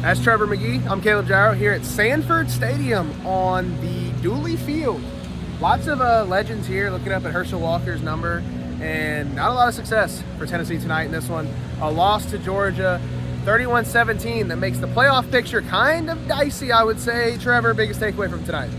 That's Trevor McGee. I'm Caleb Jarreau here at Sanford Stadium on the Dooley Field. Lots of legends here looking up at Herschel Walker's number, and not a lot of success for Tennessee tonight in this one. A loss to Georgia, 31-17, that makes the playoff picture kind of dicey, I would say. Trevor, biggest takeaway from tonight?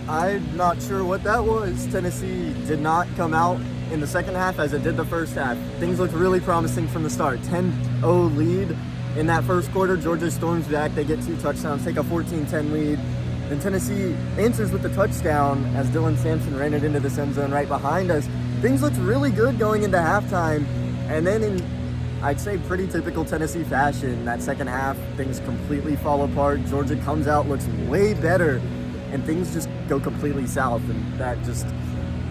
I'm not sure what that was. Tennessee did not come out in the second half as it did the first half. Things looked really promising from the start. 10-0 lead in that first quarter. Georgia storms back. They get 2 touchdowns, take a 14-10 lead. Then Tennessee answers with the touchdown as Dylan Sampson ran it into the end zone right behind us. Things looked really good going into halftime. And then in, I'd say, pretty typical Tennessee fashion, that second half, things completely fall apart. Georgia comes out, looks way better, and things just go completely south. And that just,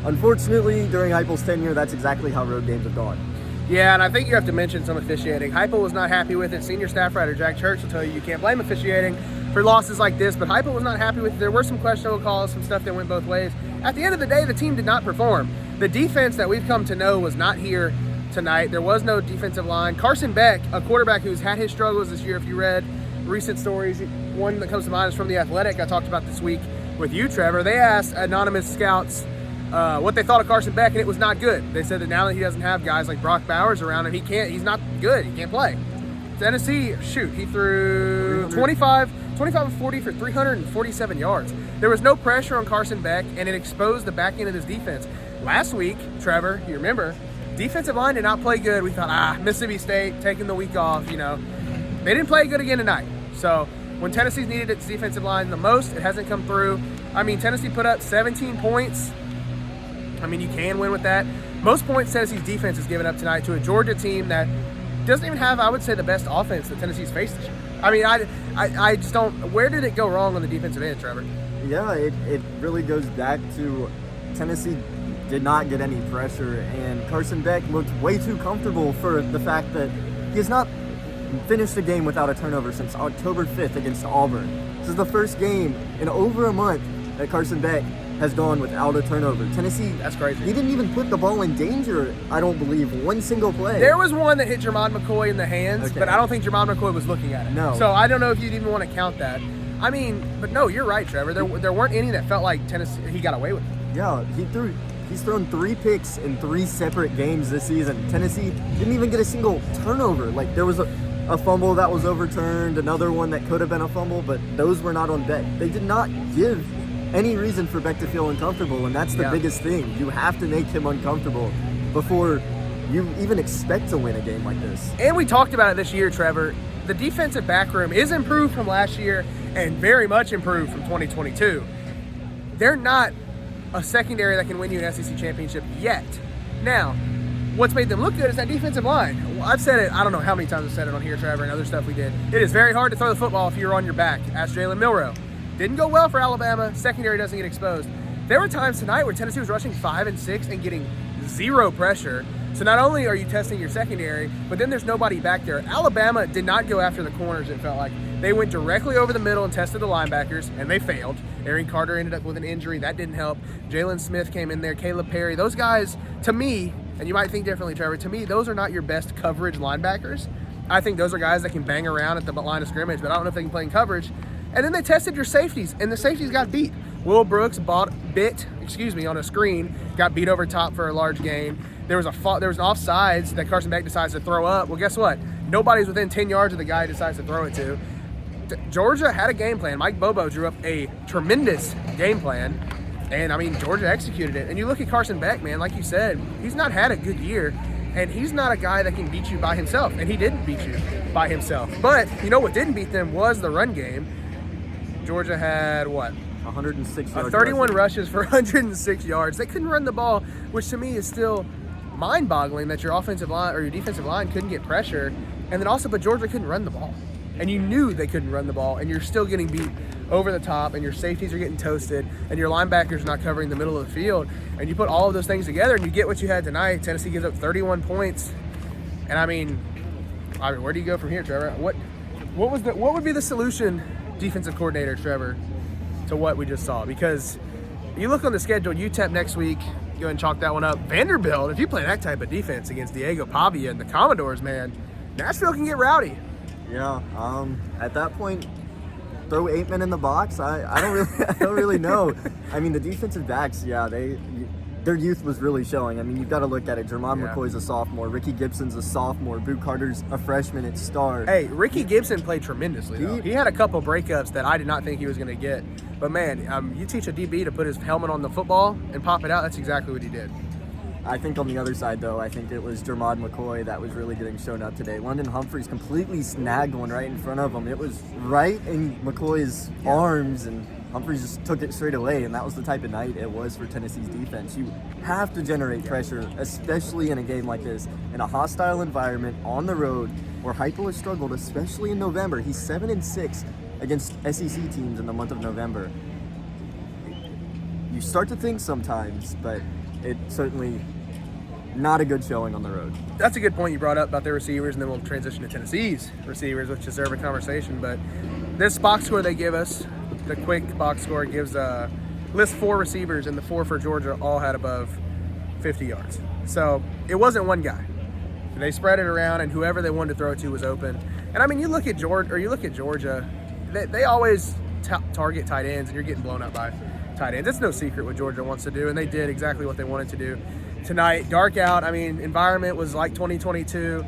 unfortunately, during Heupel's tenure, that's exactly how road games have gone. Yeah, and I think you have to mention some officiating. Heupel was not happy with it. Senior staff writer Jack Church will tell you can't blame officiating for losses like this, but Heupel was not happy with it. There were some questionable calls, some stuff that went both ways. At the end of the day, the team did not perform. The defense that we've come to know was not here tonight. There was no defensive line. Carson Beck, a quarterback who's had his struggles this year, if you read recent stories, one that comes to mind is from The Athletic I talked about this week with you, Trevor. They asked anonymous scouts what they thought of Carson Beck, and it was not good. They said that now that he doesn't have guys like Brock Bowers around him, he's not good. He can't play. Tennessee, he threw 25 of 40 for 347 yards. There was no pressure on Carson Beck, and it exposed the back end of his defense. Last week, Trevor, you remember, defensive line did not play good. We thought, Mississippi State taking the week off, They didn't play good again tonight. So when Tennessee's needed its defensive line the most, it hasn't come through. Tennessee put up 17 points. You can win with that. Most points Tennessee's defense has given up tonight to a Georgia team that doesn't even have, I would say, the best offense that Tennessee's faced this year. I just don't. Where did it go wrong on the defensive end, Trevor? Yeah, it really goes back to Tennessee did not get any pressure, and Carson Beck looked way too comfortable for the fact that he has not finished a game without a turnover since October 5th against Auburn. This is the first game in over a month that Carson Beck has gone without a turnover. Tennessee, that's crazy. He didn't even put the ball in danger, I don't believe, one single play. There was one that hit Jermon McCoy in the hands, okay, but I don't think Jermon McCoy was looking at it. No. So I don't know if you'd even want to count that. But no, you're right, Trevor. There weren't any that felt like Tennessee, he got away with it. Yeah, he's thrown 3 picks in 3 separate games this season. Tennessee didn't even get a single turnover. Like, there was a fumble that was overturned, another one that could have been a fumble, but those were not on Beck. They did not give any reason for Beck to feel uncomfortable, and that's the biggest thing. You have to make him uncomfortable before you even expect to win a game like this. And we talked about it this year, Trevor. The defensive backroom is improved from last year and very much improved from 2022. They're not a secondary that can win you an SEC championship yet. Now, what's made them look good is that defensive line. Well, I've said it, I don't know how many times I've said it on here, Trevor, and other stuff we did. It is very hard to throw the football if you're on your back. Ask Jalen Milroe. Didn't go well for Alabama. Secondary doesn't get exposed. There were times tonight where Tennessee was rushing 5 and 6 and getting 0 pressure. So not only are you testing your secondary, but then there's nobody back there. Alabama did not go after the corners, it felt like. They went directly over the middle and tested the linebackers, and they failed. Aaron Carter ended up with an injury. That didn't help. Jalen Smith came in there. Caleb Perry. Those guys, to me, and you might think differently, Trevor, to me, those are not your best coverage linebackers. I think those are guys that can bang around at the line of scrimmage, but I don't know if they can play in coverage. And then they tested your safeties, and the safeties got beat. Will Brooks bit on a screen, got beat over top for a large gain. There was an offsides that Carson Beck decides to throw up. Well, guess what? Nobody's within 10 yards of the guy he decides to throw it to. Georgia had a game plan. Mike Bobo drew up a tremendous game plan, and, Georgia executed it. And you look at Carson Beck, man, like you said, he's not had a good year, and he's not a guy that can beat you by himself, and he didn't beat you by himself. But you know what didn't beat them was the run game. Georgia had, 106 yards. 31 rushes for 106 yards. They couldn't run the ball, which to me is still mind-boggling that your offensive line or your defensive line couldn't get pressure. And then also, but Georgia couldn't run the ball. And you knew they couldn't run the ball, and you're still getting beat over the top, and your safeties are getting toasted, and your linebackers not covering the middle of the field. And you put all of those things together, and you get what you had tonight. Tennessee gives up 31 points. And where do you go from here, Trevor? What would be the solution, defensive coordinator Trevor, to what we just saw? Because you look on the schedule, UTEP next week, go ahead and chalk that one up. Vanderbilt, if you play that type of defense against Diego Pavia and the Commodores, man, Nashville can get rowdy. Yeah. At that point, throw 8 men in the box. I don't really I don't really know. I mean, the defensive backs, yeah, their youth was really showing. I mean, you've got to look at it. Jermon McCoy's a sophomore. Ricky Gibson's a sophomore. Boot Carter's a freshman at start. Hey, Ricky Gibson played tremendously, though. He had a couple breakups that I did not think he was going to get. But, man, you teach a DB to put his helmet on the football and pop it out, that's exactly what he did. I think on the other side, though, I think it was Jermon McCoy that was really getting shown up today. London Humphreys completely snagged one right in front of him. It was right in McCoy's arms, and Humphreys just took it straight away, and that was the type of night it was for Tennessee's defense. You have to generate pressure, especially in a game like this, in a hostile environment, on the road, where Heupel has struggled, especially in November. He's 7-6 against SEC teams in the month of November. You start to think sometimes, but it's certainly not a good showing on the road. That's a good point you brought up about their receivers, and then we'll transition to Tennessee's receivers, which deserve a conversation. But this box score they give us, the quick box score, gives lists 4 receivers, and the 4 for Georgia all had above 50 yards. So it wasn't one guy. They spread it around, and whoever they wanted to throw it to was open. And I mean, you look at Georgia, they always target tight ends, and you're getting blown up by tight ends. It's no secret what Georgia wants to do, and they did exactly what they wanted to do tonight. Dark out. I mean, environment was like 2022.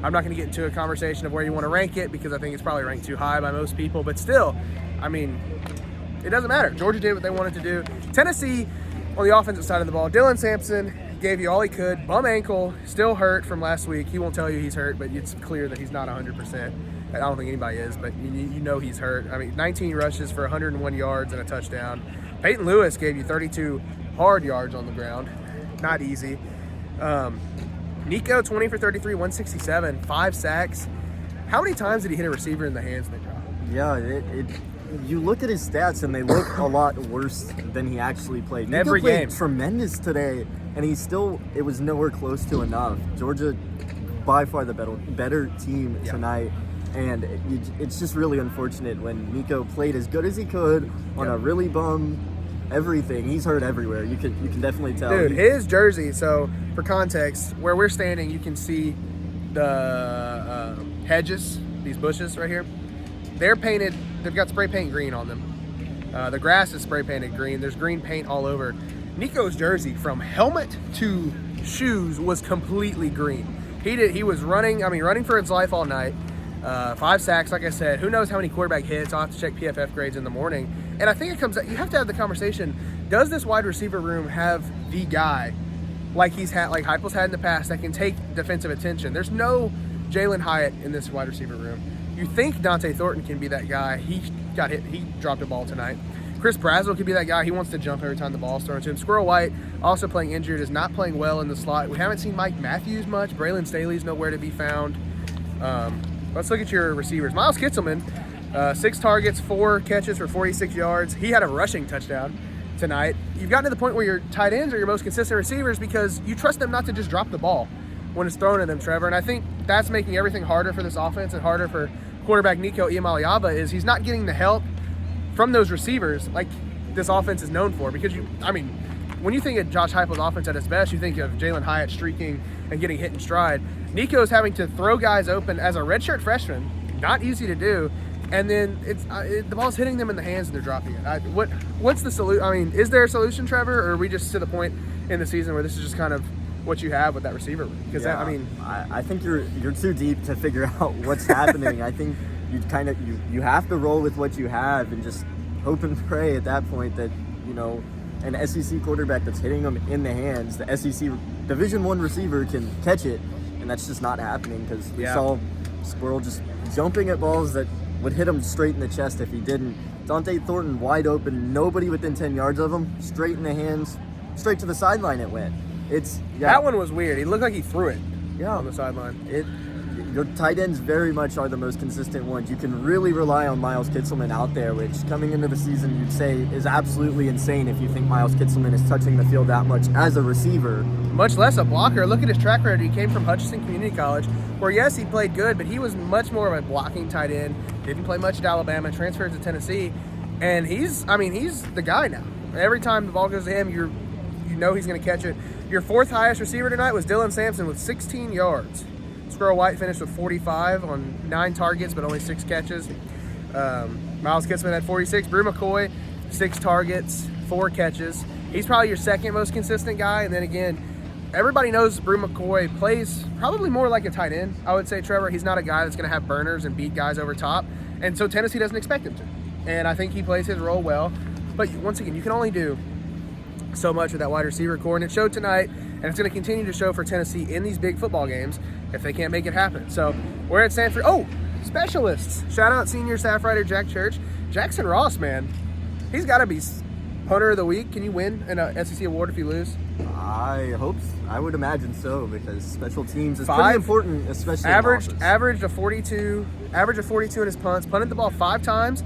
I'm not going to get into a conversation of where you want to rank it because I think it's probably ranked too high by most people, but still, I mean, it doesn't matter. Georgia did what they wanted to do. Tennessee, on the offensive side of the ball, Dylan Sampson gave you all he could. Bum ankle, still hurt from last week. He won't tell you he's hurt, but it's clear that he's not 100%. I don't think anybody is, but you know he's hurt. I mean, 19 rushes for 101 yards and a touchdown. Peyton Lewis gave you 32 hard yards on the ground. Not easy. Nico, 20 for 33, 167, 5 sacks. How many times did he hit a receiver in the hands, Nick? Yeah, you look at his stats, and they look a lot worse than he actually played. Nico Every played game. Tremendous today, and it was nowhere close to enough. Georgia, by far the better team tonight. And it's just really unfortunate when Nico played as good as he could on a really bum everything. He's hurt everywhere. You can definitely tell. Dude, his jersey, so for context, where we're standing, you can see the hedges, these bushes right here. They're painted, they've got spray paint green on them. The grass is spray painted green. There's green paint all over. Nico's jersey, from helmet to shoes, was completely green. He was running for his life all night. 5 sacks, like I said. Who knows how many quarterback hits? I'll have to check PFF grades in the morning. And I think it comes out, you have to have the conversation, does this wide receiver room have the guy like Heupel's had in the past that can take defensive attention? There's no Jalen Hyatt in this wide receiver room. You think Dante Thornton can be that guy. He got hit. He dropped a ball tonight. Chris Brazzell could be that guy. He wants to jump every time the ball's thrown to him. Squirrel White, also playing injured, is not playing well in the slot. We haven't seen Mike Matthews much. Braylon Staley's nowhere to be found. Let's look at your receivers. Miles Kitselman, 6 targets, 4 catches for 46 yards. He had a rushing touchdown tonight. You've gotten to the point where your tight ends are your most consistent receivers because you trust them not to just drop the ball when it's thrown at them, Trevor. And I think that's making everything harder for this offense and harder for quarterback Nico Iamaleava is he's not getting the help from those receivers like this offense is known for. Because when you think of Josh Heupel's offense at its best, you think of Jalen Hyatt streaking and getting hit in stride. Nico's having to throw guys open as a redshirt freshman, not easy to do, and then the ball's hitting them in the hands and they're dropping it. What's the solution? I mean, is there a solution, Trevor, or are we just to the point in the season where this is just kind of what you have with that receiver? Because I think you're too deep to figure out what's happening. I think you have to roll with what you have and just hope and pray at that point that an SEC quarterback that's hitting them in the hands, the SEC Division I receiver can catch it, and that's just not happening because we saw Squirrel just jumping at balls that would hit him straight in the chest if he didn't. Dante Thornton wide open, nobody within 10 yards of him, straight in the hands, straight to the sideline it went. That one was weird. He looked like he threw it on the sideline. Your tight ends very much are the most consistent ones. You can really rely on Miles Kitselman out there, which coming into the season you'd say is absolutely insane if you think Miles Kitselman is touching the field that much as a receiver. Much less a blocker. Look at his track record. He came from Hutchinson Community College, where yes, he played good, but he was much more of a blocking tight end. Didn't play much at Alabama, transferred to Tennessee, and he's the guy now. Every time the ball goes to him, you know he's going to catch it. Your 4th highest receiver tonight was Dylan Sampson with 16 yards. Squirrel White finished with 45 on 9 targets, but only 6 catches. Miles Kitsman had 46. Brew McCoy, 6 targets, 4 catches. He's probably your second most consistent guy. And then again, everybody knows Brew McCoy plays probably more like a tight end. I would say, Trevor, he's not a guy that's going to have burners and beat guys over top. And so Tennessee doesn't expect him to. And I think he plays his role well. But once again, you can only do so much with that wide receiver core. And it showed tonight, and it's going to continue to show for Tennessee in these big football games if they can't make it happen. So we're at Sanford. Oh, specialists. Shout out senior staff writer Jack Church. Jackson Ross, man. He's got to be punter of the week. Can you win an SEC award if you lose? I hope so. I would imagine so, because special teams is pretty important, especially averaged a 42 in his punts, punted the ball 5 times,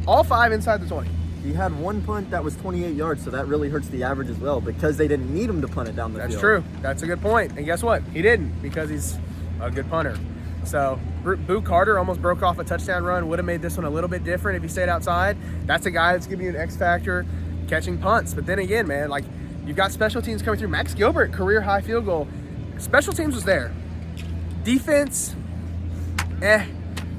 all 5 inside the 20. He had 1 punt that was 28 yards, so that really hurts the average as well, because they didn't need him to punt it down the field. That's true. That's a good point. And guess what? He didn't, because he's a good punter. So Boo Carter almost broke off a touchdown run. Would have made this one a little bit different if he stayed outside. That's a guy that's giving you an X factor catching punts. But then again, man, like, you've got special teams coming through. Max Gilbert, career high field goal. Special teams was there. Defense,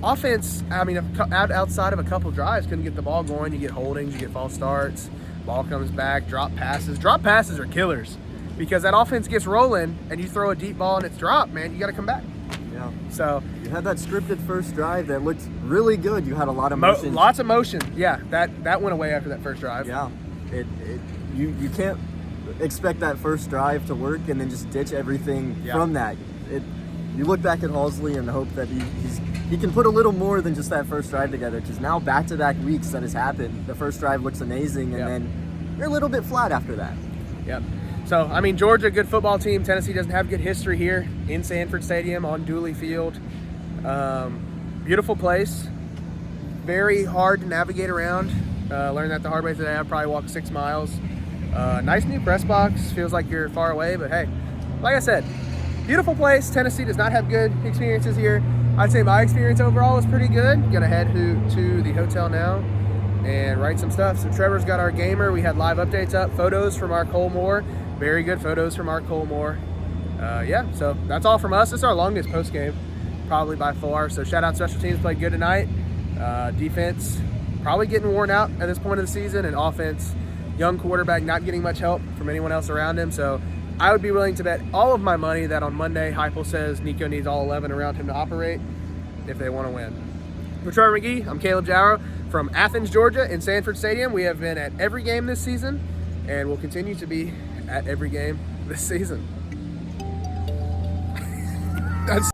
Offense, I mean, outside of a couple drives, couldn't get the ball going. You get holdings, you get false starts, ball comes back, drop passes. Drop passes are killers, because that offense gets rolling and you throw a deep ball and it's dropped, man, you got to come back. Yeah. So you had that scripted first drive that looked really good. You had a lot of motion. Lots of motion. Yeah, that went away after that first drive. Yeah. You can't expect that first drive to work and then just ditch everything from that. You look back at Halsley and hope that he can put a little more than just that first drive together, because now back-to-back weeks that has happened. The first drive looks amazing, and then they're a little bit flat after that. Yep. So, I mean, Georgia, good football team. Tennessee doesn't have good history here in Sanford Stadium on Dooley Field. Beautiful place. Very hard to navigate around. Learned that the hard way today. I probably walked 6 miles. Nice new press box. Feels like you're far away, but hey, like I said, beautiful place. Tennessee does not have good experiences here. I'd say my experience overall was pretty good. Gonna head to the hotel now and write some stuff. So Trevor's got our gamer. We had live updates up, photos from our Cole Moore. Very good photos from our Cole Moore. So that's all from us. This is our longest post game, probably by far. So shout out special teams, played good tonight. Defense probably getting worn out at this point of the season, and offense, young quarterback, not getting much help from anyone else around him. So I would be willing to bet all of my money that on Monday, Heupel says Nico needs all 11 around him to operate if they want to win. For Trevor McGee, I'm Caleb Jarreau from Athens, Georgia, in Sanford Stadium. We have been at every game this season, and will continue to be at every game this season. That's